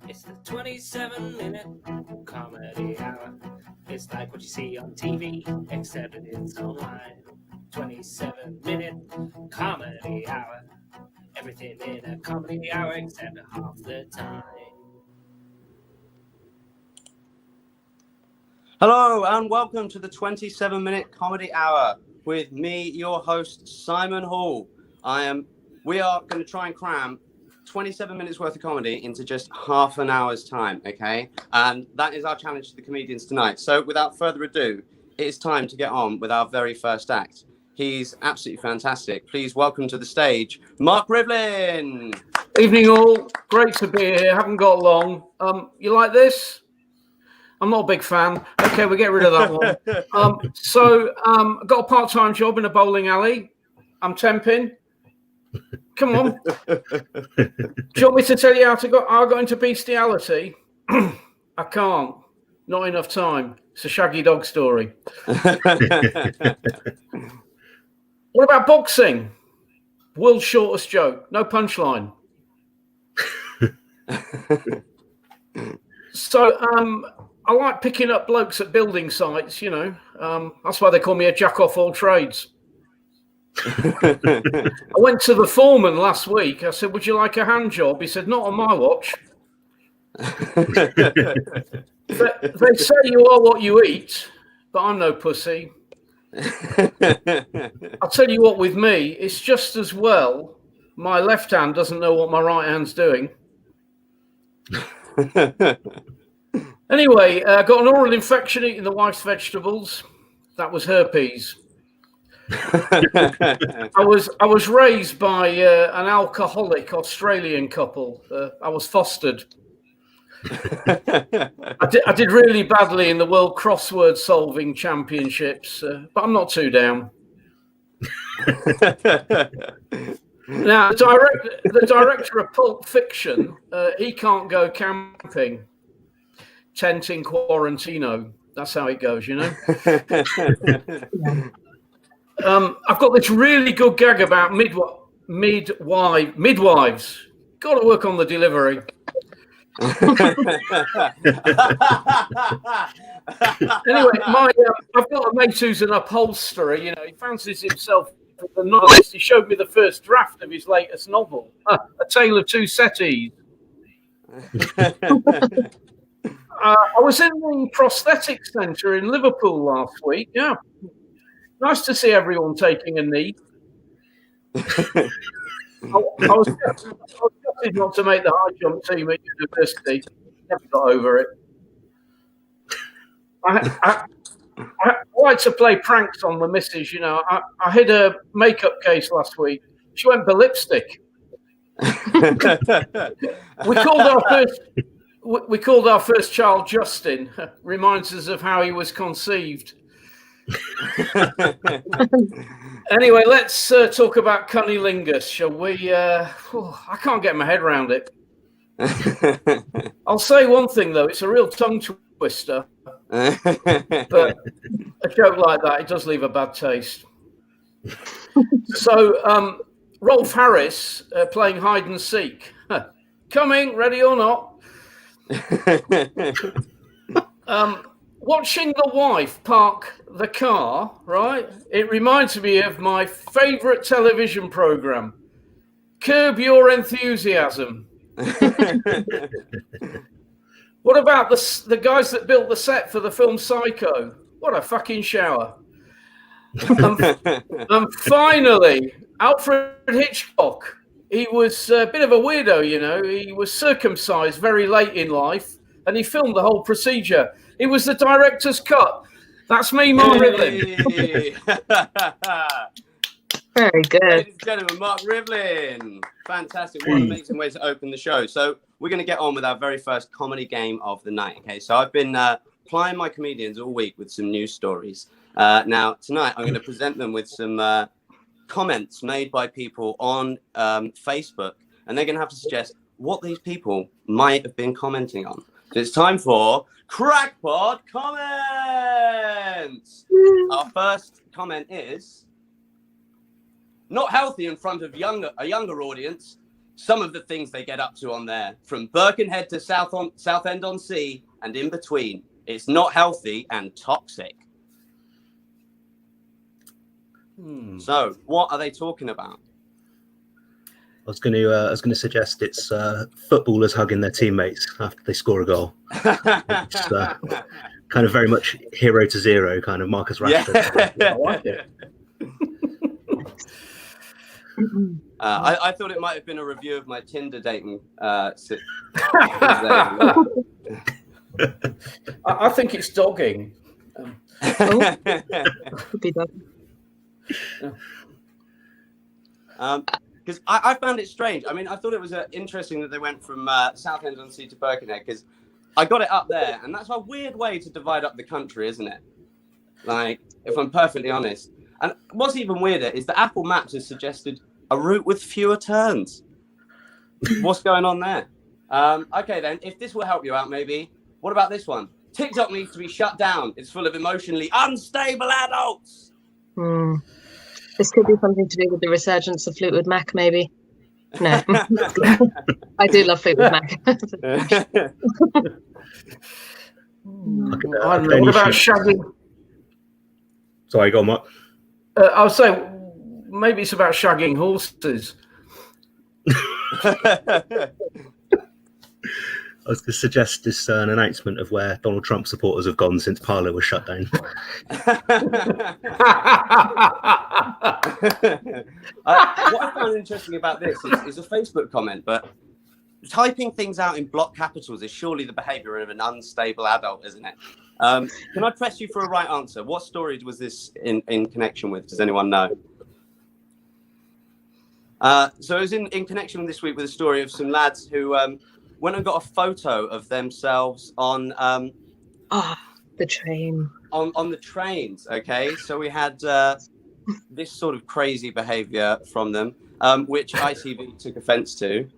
It's the 27-minute comedy hour. It's like what you see on TV, except it's online. 27-minute comedy hour. Everything in a comedy hour except half the time. Hello and welcome to the 27-minute comedy hour with me, your host, Simon Hall. We are going to try and cram 27 minutes worth of comedy into just half an hour's time, okay? And that is our challenge to the comedians tonight. So without further ado, it is time to get on with our very first act. He's absolutely fantastic. Please welcome to the stage, Mark Rivlin. Evening all, great to be here, haven't got long. You like this? I'm not a big fan. Okay, we'll get rid of that one. I've got a part-time job in a bowling alley. I'm temping. Come on. Do you want me to tell you how I got into bestiality? I can't. Not enough time. It's a shaggy dog story. What about boxing? World's shortest joke. No punchline. I like picking up blokes at building sites, you know. That's why they call me a jack off all trades. I went to the foreman last week. I said, would you like a hand job? He said, not on my watch. They say you are what you eat, but I'm no pussy. I'll tell you what, with me, it's just as well my left hand doesn't know what my right hand's doing. Anyway, I got an oral infection eating the wife's vegetables. That was herpes. I was raised by an alcoholic Australian couple. I was fostered. I did really badly in the World Crossword Solving Championships, but I'm not too down. Now, the director of Pulp Fiction, he can't go camping. Tent in Quarantino. That's how it goes, you know. I've got this really good gag about midwives. Got to work on the delivery. Anyway, I've got a mate who's an upholsterer. You know, he fancies himself the novelist. He showed me the first draft of his latest novel, A Tale of Two Settees. I was in the prosthetic centre in Liverpool last week. Yeah, nice to see everyone taking a knee. I was gutted not to make the high jump team at university. Never got over it. I like to play pranks on the missus. You know, I hid a makeup case last week. She went for lipstick. We called our first child Justin. Reminds us of how he was conceived. Anyway, let's talk about cunnilingus, shall we? I can't get my head around it. I'll say one thing, though. It's a real tongue twister. But a joke like that, it does leave a bad taste. So, Rolf Harris playing hide and seek. Coming, ready or not. Watching the wife park the car, right? It reminds me of my favourite television programme, Curb Your Enthusiasm. What about the guys that built the set for the film Psycho? What a fucking shower. And finally, Alfred Hitchcock. He was a bit of a weirdo, you know. He was circumcised very late in life, and he filmed the whole procedure. It was the director's cut. That's me, Mark Rivlin. Very good. Ladies and gentlemen, Mark Rivlin. Fantastic. What an amazing way to open the show. So we're going to get on with our very first comedy game of the night. Okay, so I've been plying my comedians all week with some news stories. Now, tonight, I'm going to present them with some comments made by people on Facebook, and they're going to have to suggest what these people might have been commenting on. So it's time for Crackpot Comments. Our first comment is, not healthy in front of a younger audience. some of the things they get up to on there, from Birkenhead to Southend-on-Sea and in between. It's not healthy and toxic. So, what are they talking about? I was going to suggest it's footballers hugging their teammates after they score a goal. It's kind of very much hero to zero, kind of Marcus Rashford. Yeah. I like it. I thought it might have been a review of my Tinder dating. I think it's dogging. Could be dogging. Because I found it strange. I mean, I thought it was interesting that they went from Southend-on-Sea to Birkenhead, because I got it up there, and that's a weird way to divide up the country, isn't it? Like, if I'm perfectly honest. And what's even weirder is that Apple Maps has suggested a route with fewer turns. What's going on there? Okay, then, if this will help you out, maybe, what about this one? TikTok needs to be shut down. It's full of emotionally unstable adults. This could be something to do with the resurgence of Fleetwood Mac, maybe. No. I do love Fleetwood Mac. I don't know. What about shagging? Sorry, go on, Mark. I was saying, maybe it's about shagging horses. I was going to suggest this an announcement of where Donald Trump supporters have gone since Parler was shut down. What I found interesting about this is a Facebook comment, but typing things out in block capitals is surely the behavior of an unstable adult, isn't it? Can I press you for a right answer? What story was this in connection with? Does anyone know? So it was in connection this week with a story of some lads who went and got a photo of themselves on the train. On the trains. Okay, so we had this sort of crazy behaviour from them, which ITV took offence to.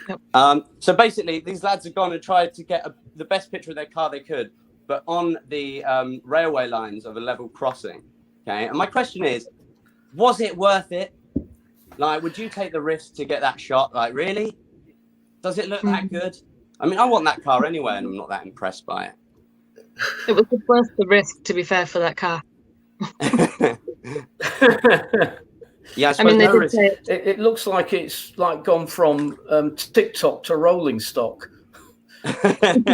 Yep. So basically, these lads had gone and tried to get the best picture of their car they could, but on the railway lines of a level crossing. Okay, and my question is, was it worth it? Like, would you take the risk to get that shot? Like, really? Does it look that good? I mean, I want that car anyway, and I'm not that impressed by it. It was worth the risk, to be fair, for that car. Yeah, I mean, they did risk. say It looks like it's like gone from TikTok to rolling stock. I think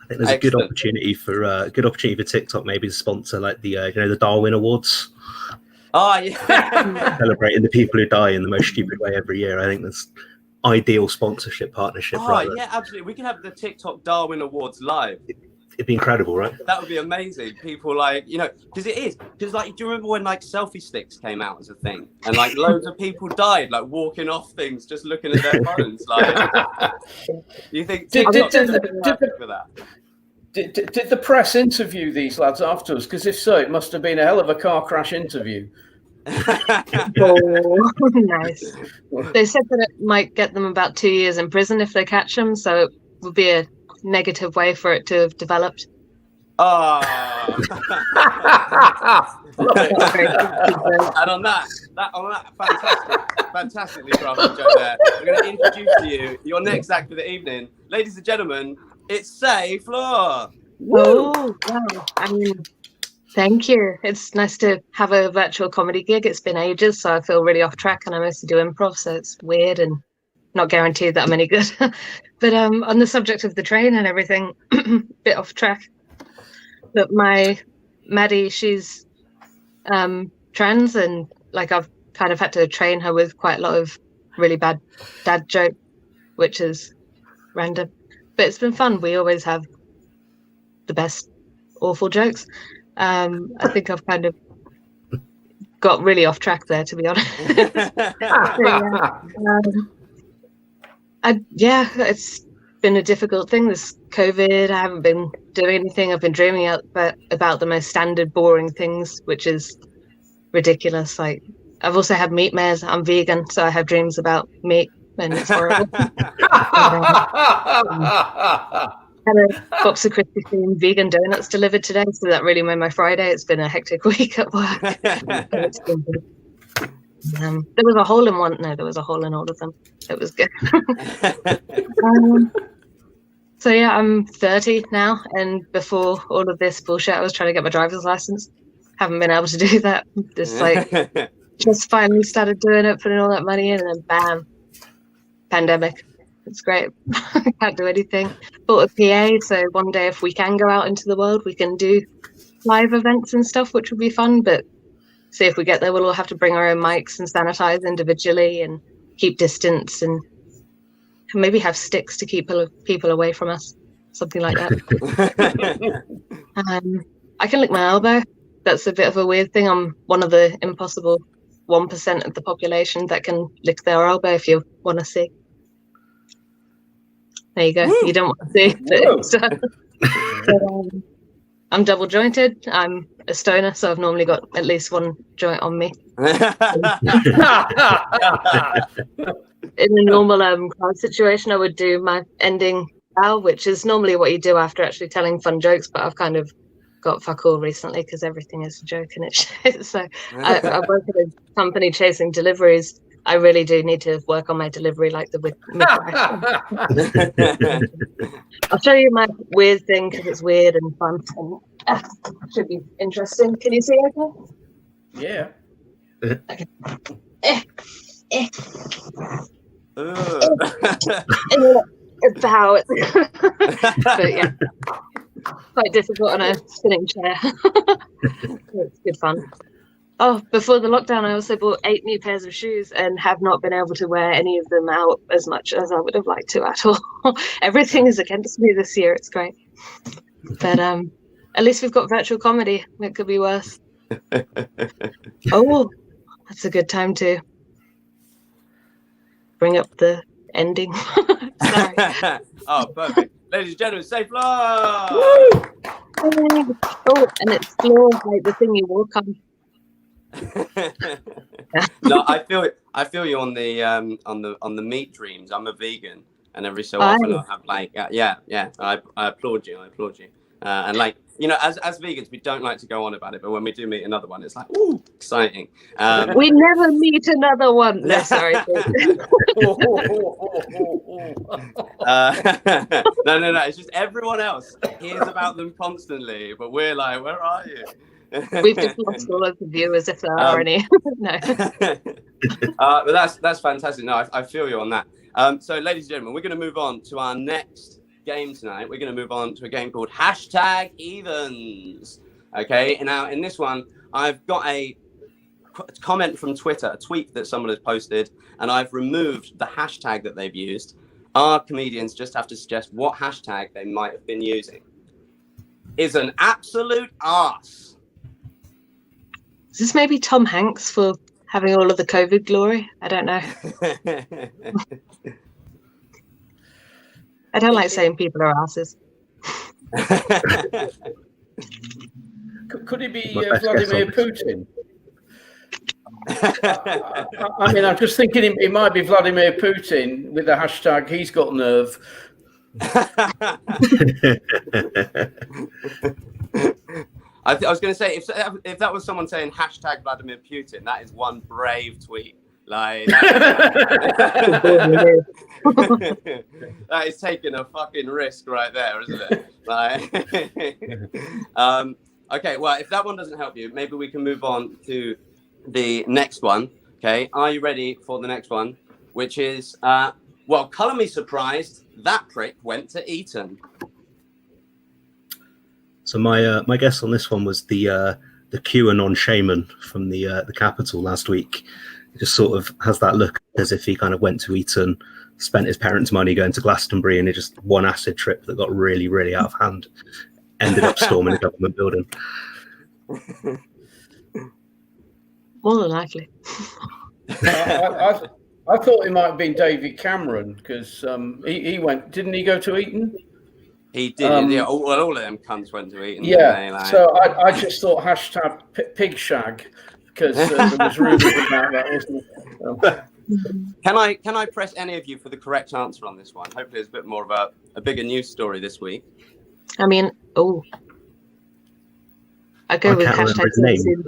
there's a good opportunity for TikTok maybe to sponsor like the the Darwin Awards. Oh yeah, celebrating the people who die in the most stupid way every year. I think that's ideal sponsorship partnership. Oh yeah, absolutely. We can have the TikTok Darwin Awards live. It'd be incredible, right? That would be amazing. People because it is. Because do you remember when selfie sticks came out as a thing, and loads of people died walking off things just looking at their phones? You think TikTok's perfect for that? Did the press interview these lads afterwards? Because if so, it must have been a hell of a car crash interview. Oh, nice. They said that it might get them about 2 years in prison if they catch them, so it would be a negative way for it to have developed. Oh. Love it. And on that fantastically crafted joke there, I'm going to introduce to you your next act of the evening. Ladies and gentlemen, it's Say Floor. Oh, wow. I mean, thank you. It's nice to have a virtual comedy gig. It's been ages, so I feel really off track, and I mostly do improv, so it's weird and not guaranteed that I'm any good. But on the subject of the train and everything, bit off track. But my Maddie, she's trans, and I've kind of had to train her with quite a lot of really bad dad joke, which is random. But it's been fun. We always have the best awful jokes. I think I've kind of got really off track there, to be honest. It's been a difficult thing, this COVID. I haven't been doing anything. I've been dreaming about the most standard, boring things, which is ridiculous. I've also had meat mares. I'm vegan, so I have dreams about meat, and it's horrible. Had a box of Krispy Kreme vegan donuts delivered today, so that really made my Friday. It's been a hectic week at work. But it's been good. There was a hole in one. No, there was a hole in all of them. It was good. So yeah, I'm 30 now, and before all of this bullshit, I was trying to get my driver's license. Haven't been able to do that. Just finally started doing it, putting all that money in, and then bam, pandemic. It's great. I can't do anything. Bought a PA, so one day if we can go out into the world, we can do live events and stuff, which would be fun. But see, if we get there, we'll all have to bring our own mics and sanitize individually and keep distance and maybe have sticks to keep people away from us, something like that. I can lick my elbow. That's a bit of a weird thing. I'm one of the impossible 1% of the population that can lick their elbow if you want to see. There you go. Woo! You don't want to see. I'm double jointed. I'm a stoner, so I've normally got at least one joint on me. In a normal crowd situation, I would do my ending bow, which is normally what you do after actually telling fun jokes, but I've kind of got fuck all recently because everything is a joke and it's shit. So I work at a company chasing deliveries. I really do need to work on my delivery like the midwife. I'll show you my weird thing because it's weird and fun and should be interesting. Can you see okay? Yeah. Okay. It's how it. But yeah, quite difficult on a spinning chair. It's good fun. Oh, before the lockdown, I also bought 8 new pairs of shoes and have not been able to wear any of them out as much as I would have liked to at all. Everything is against me this year. It's great. But at least we've got virtual comedy. It could be worse. Oh, that's a good time to bring up the ending. Sorry. Oh, perfect. Ladies and gentlemen, say floor! Woo! Oh, and it's floor like the thing you walk on. No, I feel you on the meat dreams. I'm a vegan, and every so often I have like I applaud you. And like, you know, as vegans, we don't like to go on about it, but when we do meet another one, it's like, ooh, exciting. We never meet another one. No, sorry. No. It's just everyone else hears about them constantly, but we're like, where are you? We've just lost all of the viewers if there are any. No. But that's fantastic. No, I feel you on that. So, ladies and gentlemen, we're going to move on to our next game tonight. We're going to move on to a game called #Heathens. Okay, and now in this one, I've got a comment from Twitter, a tweet that someone has posted, and I've removed the hashtag that they've used. Our comedians just have to suggest what hashtag they might have been using. Is an absolute arse. Is this maybe Tom Hanks for having all of the COVID glory? I don't know. I don't like saying people are asses. Could it be Vladimir Putin? I mean, I'm just thinking it might be Vladimir Putin with the hashtag he's got nerve. I was going to say, if that was someone saying hashtag Vladimir Putin, that is one brave tweet. Like that is taking a fucking risk right there, isn't it? Like, okay, well, if that one doesn't help you, maybe we can move on to the next one. Okay, are you ready for the next one? Which is, well, colour me surprised. That prick went to Eton. So my guess on this one was the QAnon shaman from the Capitol last week. It just sort of has that look as if he kind of went to Eton, spent his parents' money going to Glastonbury, and it just one acid trip that got really, really out of hand, ended up storming a government building. More than likely. I thought it might have been David Cameron because he went. Didn't he go to Eton? He did. Yeah, all of them cunts went to Eton. Yeah. Like... So I just thought hashtag pig shag because there was rumours about that, wasn't there? Can I press any of you for the correct answer on this one? Hopefully, it's a bit more of a bigger news story this week. I mean, I go with can't remember his name.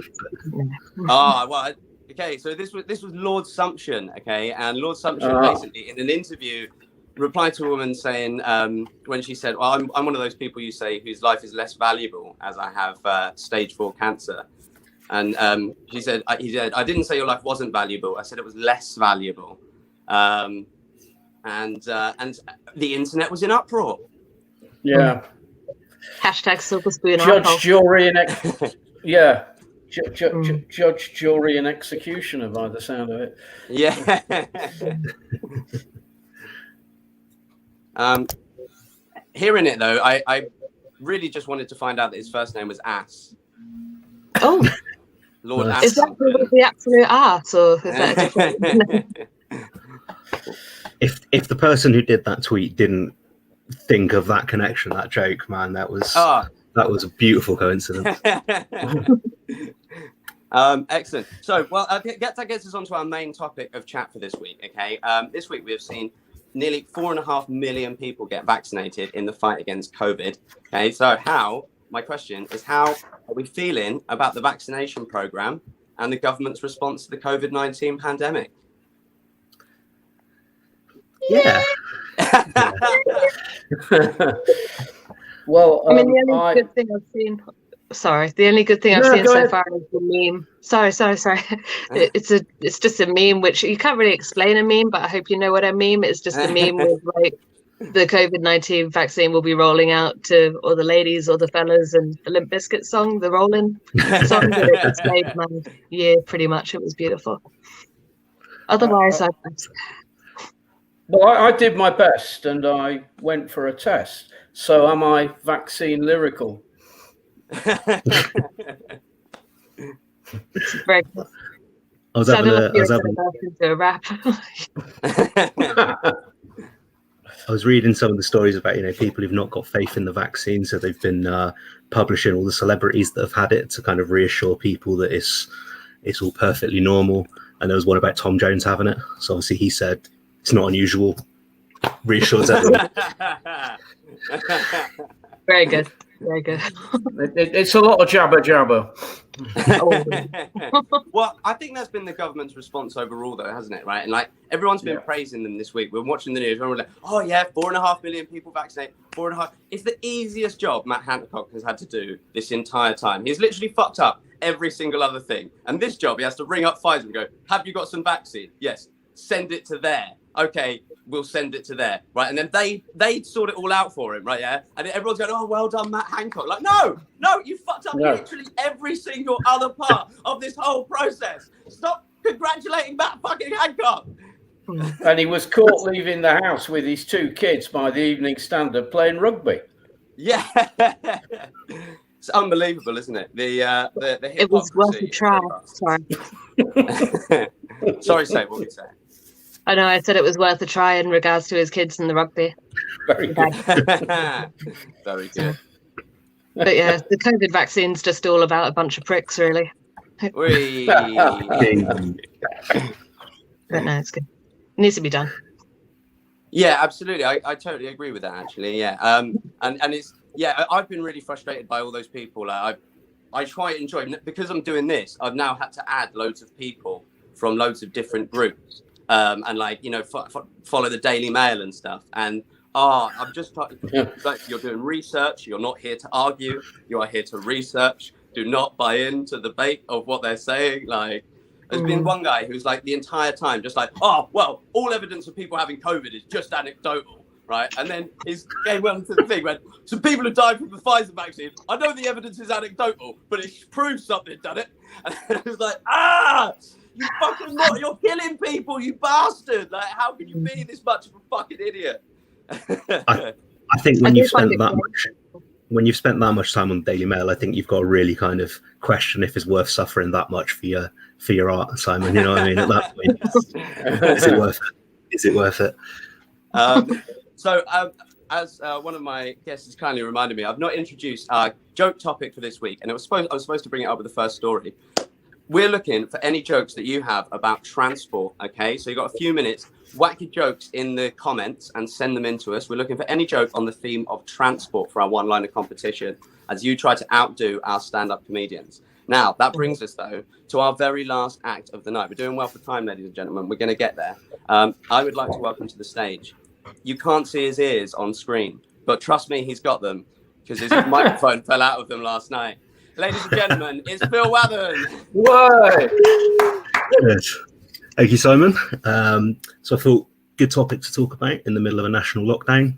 Okay. So this was Lord Sumption. Okay, and Lord Sumption basically in an interview replied to a woman saying when she said, "Well, I'm one of those people you say whose life is less valuable as I have stage 4 cancer," and he said, "I didn't say your life wasn't valuable. I said it was less valuable," and the internet was in uproar. Yeah. Hashtag silver spoon. Judge, jury, and judge, jury, and executioner by the sound of it. Yeah. Hearing it though, I really just wanted to find out that his first name was Ass. Oh, Lord Nice. Ass. is that the absolute ass, or is that a different? If the person who did that tweet didn't think of that connection, that joke, man, that was a beautiful coincidence. Excellent. So, well, that gets us onto our main topic of chat for this week. Okay, this week we have seen nearly 4.5 million people get vaccinated in the fight against COVID. Okay, so my question is, how are we feeling about the vaccination program and the government's response to the COVID-19 pandemic? Yeah. Well, I mean, the only good thing I've seen. Sorry, the only good thing I've seen so far is the meme. Sorry. It's just a meme, which you can't really explain a meme, but I hope you know what I mean. It's just a meme with like the COVID-19 vaccine will be rolling out to all the ladies or the fellas, and the Limp Bizkit song, the Rolling song that it saved my year pretty much. It was beautiful. Otherwise, Well, I did my best and I went for a test. So am I vaccine lyrical? it's very good. I was reading some of the stories about, people who've not got faith in the vaccine, so they've been publishing all the celebrities that have had it to kind of reassure people that it's all perfectly normal. And there was one about Tom Jones having it, so obviously he said it's not unusual. Reassures everyone. Very good. Very good. It's a lot of jabber. Well, I think that's been the government's response overall, though, hasn't it? Right, and like everyone's been praising them this week. We're watching the news, and we're like, "Oh yeah, 4.5 million people vaccinated. 4.5." It's the easiest job Matt Hancock has had to do this entire time. He's literally fucked up every single other thing, and this job he has to ring up Pfizer and go, "Have you got some vaccine? Yes. Send it to there. Okay, we'll send it to there." Right, and then they sort it all out for him, right? Yeah, and everyone's going, "Oh, well done, Matt Hancock." Like, no, you fucked up literally every single other part of this whole process. Stop congratulating Matt fucking Hancock. And he was caught leaving the house with his 2 kids by the Evening Standard playing rugby. Yeah, it's unbelievable, isn't it? The it was worth a try. Sorry, say what we say. I know, I said it was worth a try in regards to his kids and the rugby. Very good. Very good. But yeah, the COVID vaccine's just all about a bunch of pricks, really. But no, it's good. It needs to be done. Yeah, absolutely. I totally agree with that, actually. Yeah. And it's, I've been really frustrated by all those people. I quite enjoy, because I'm doing this, I've now had to add loads of people from loads of different groups. And follow the Daily Mail and stuff. And I'm just like, you're doing research. You're not here to argue. You are here to research. Do not buy into the bait of what they're saying. Like, there's been one guy who's like the entire time just like, "Oh, well, all evidence of people having COVID is just anecdotal." Right, and then his game went into the thing when some people who died from the Pfizer vaccine. I know the evidence is anecdotal, but it proves something, doesn't it? And it was like, you fucking not, you're killing people, you bastard. Like, how can you be this much of a fucking idiot? I think when you've spent that much time on Daily Mail, I think you've got to really kind of question if it's worth suffering that much for your art, Simon. You know what I mean? At that point, is it worth it? Is it worth it? As one of my guests has kindly reminded me, I've not introduced our joke topic for this week, and I was supposed to bring it up with the first story. we're looking for any jokes that you have about transport. Okay, so you've got a few minutes. Whack your jokes in the comments and send them in to us. We're looking for any joke on the theme of transport for our one-liner competition as you try to outdo our stand-up comedians. Now, that brings us, though, to our very last act of the night. We're doing well for time, ladies and gentlemen. We're going to get there. I would like to welcome to the stage. You can't see his ears on screen, but trust me, he's got them because his microphone fell out of them last night. Ladies and gentlemen, it's Phil Wathen. Why? Good. Thank you, Simon. So I thought good topic to talk about in the middle of a national lockdown.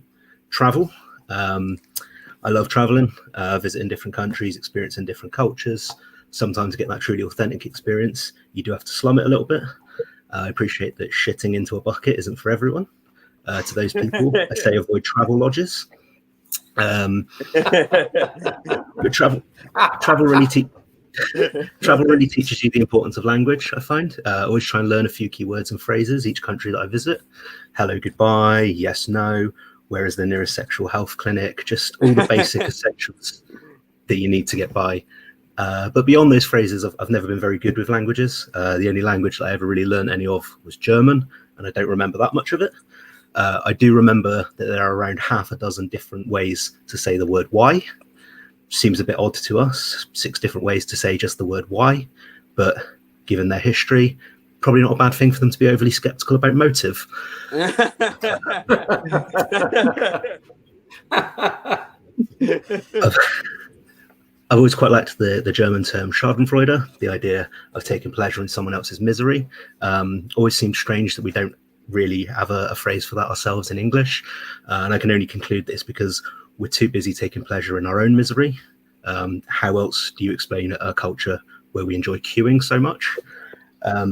Travel. I love traveling, visiting different countries, experiencing different cultures. Sometimes to get that truly authentic experience, you do have to slum it a little bit. I appreciate that shitting into a bucket isn't for everyone. To those people, I say avoid travel lodges. But travel really teaches you the importance of language, I find. I always try and learn a few key words and phrases each country that I visit. Hello, goodbye, yes, no, where is the nearest sexual health clinic? Just all the basic essentials that you need to get by. But beyond those phrases, I've never been very good with languages. The only language that I ever really learned any of was German, and I don't remember that much of it. I do remember that there are around half a dozen different ways to say the word why. Seems a bit odd to us, 6 different ways to say just the word why, but given their history, probably not a bad thing for them to be overly skeptical about motive. I've always quite liked the German term Schadenfreude, the idea of taking pleasure in someone else's misery. Always seemed strange that we don't really have a phrase for that ourselves in English. And I can only conclude this because we're too busy taking pleasure in our own misery. How else do you explain a culture where we enjoy queuing so much? But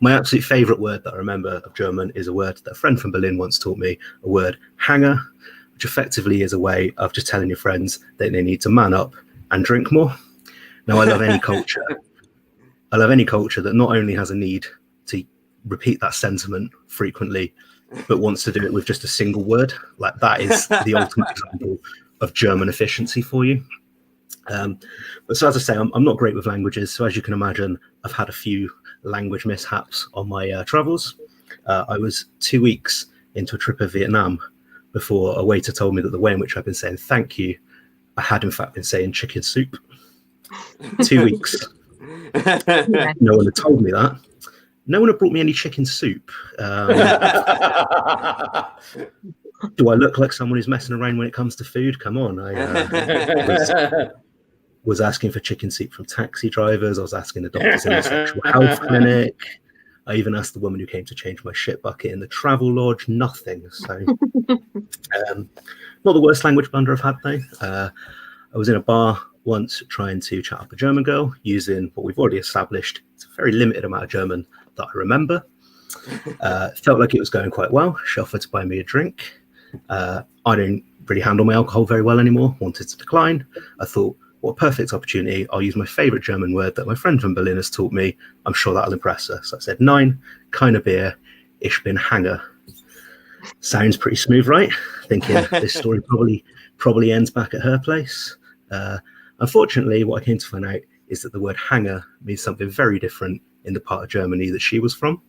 my absolute favourite word that I remember of German is a word that a friend from Berlin once taught me, a word hanger, which effectively is a way of just telling your friends that they need to man up and drink more. Now, I love any culture. I love any culture that not only has a need to repeat that sentiment frequently, but wants to do it with just a single word. Like, that is the ultimate example of German efficiency for you. But so, as I say, I'm not great with languages. So as you can imagine, I've had a few language mishaps on my travels. I was 2 weeks into a trip of Vietnam before a waiter told me that the way in which I've been saying thank you, I had in fact been saying chicken soup. 2 weeks. No one had told me that. No one had brought me any chicken soup. Do I look like someone who's messing around when it comes to food? Come on. I was asking for chicken soup from taxi drivers. I was asking the doctors in the sexual health clinic. I even asked the woman who came to change my shit bucket in the travel lodge. Nothing. So, not the worst language blunder I've had, though. I was in a bar once trying to chat up a German girl using what we've already established. It's a very limited amount of German that I remember. Felt like it was going quite well. She offered to buy me a drink. I don't really handle my alcohol very well anymore. Wanted to decline. I thought, what a perfect opportunity. I'll use my favorite German word that my friend from Berlin has taught me. I'm sure that'll impress her. So I said, "Nein, keine Bier, ich bin Hanger." Sounds pretty smooth, right? Thinking this story probably ends back at her place. Unfortunately, what I came to find out is that the word hanger means something very different in the part of Germany that she was from.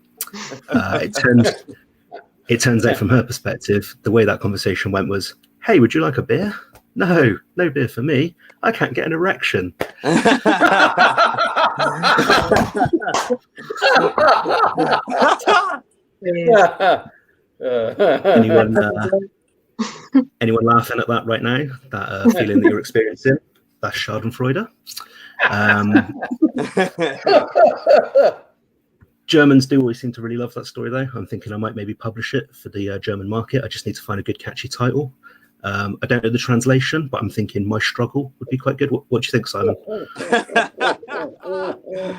It turns out from her perspective, the way that conversation went was, "Hey, would you like a beer?" No beer for me. I can't get an erection. Anyone laughing at that right now? That feeling that you're experiencing? That's Schadenfreude. Germans do always seem to really love that story, though. I'm thinking I might maybe publish it for the German market. I just need to find a good, catchy title. I don't know the translation, but I'm thinking My Struggle would be quite good. What do you think, Simon? I knew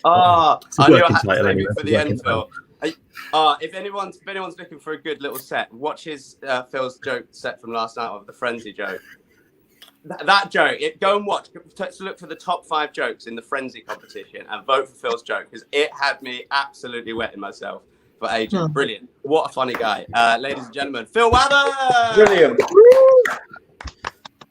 I had to title save anyway, it for the end, Phil. If anyone's looking for a good little set, watch his Phil's joke set from last night of the frenzy joke. That joke, go and watch. Look for the top 5 jokes in the frenzy competition and vote for Phil's joke because it had me absolutely wetting myself for ages. Oh. Brilliant! What a funny guy, ladies and gentlemen. Phil Wathen. Brilliant.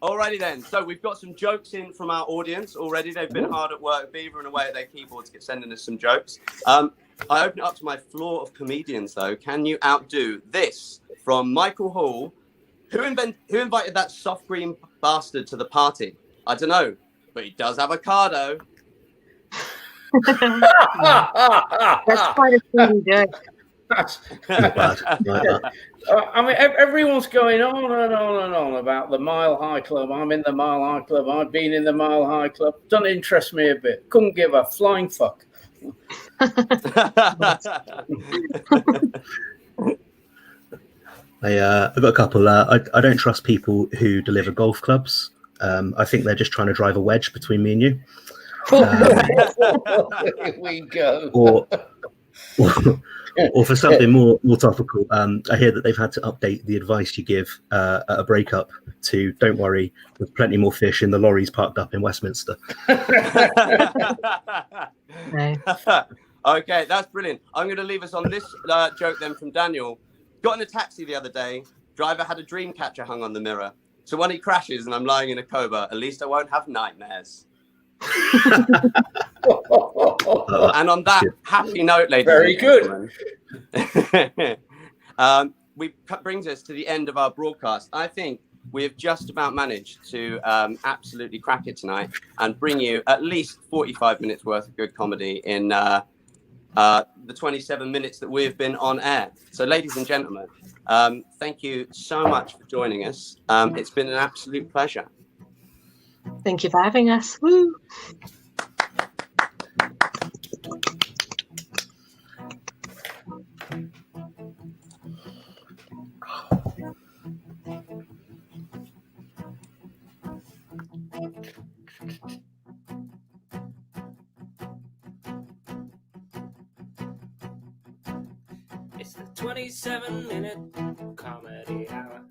Alrighty then. So we've got some jokes in from our audience already. They've been hard at work, beavering away at their keyboards, sending us some jokes. I open it up to my floor of comedians, though. Can you outdo this from Michael Hall? Who invited that soft green bastard to the party? I don't know, but he does avocado. That's quite a funny joke. Not bad. I mean, everyone's going on and on and on about the Mile High Club. I'm in the Mile High Club. I've been in the Mile High Club. Doesn't interest me a bit. Couldn't give a flying fuck. I've got a couple. I don't trust people who deliver golf clubs. I think they're just trying to drive a wedge between me and you. Here we go. Or for something more topical, I hear that they've had to update the advice you give at a breakup to "Don't worry, there's plenty more fish in the lorries parked up in Westminster." Okay, that's brilliant. I'm going to leave us on this joke then from Daniel. Got in a taxi the other day. Driver had a dream catcher hung on the mirror. So when he crashes and I'm lying in a coma, at least I won't have nightmares. And on that happy note, ladies Very and gentlemen, brings us to the end of our broadcast. I think we have just about managed to absolutely crack it tonight and bring you at least 45 minutes worth of good comedy in the 27 minutes that we have been on air. So, ladies and gentlemen, thank you so much for joining us. It's been an absolute pleasure. Thank you for having us. Woo! It's the 27-minute comedy hour.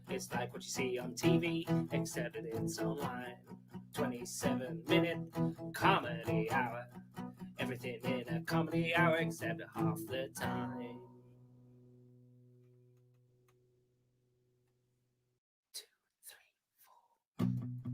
It's like what you see on TV, except it's online. 27-minute comedy hour. Everything in a comedy hour except half the time.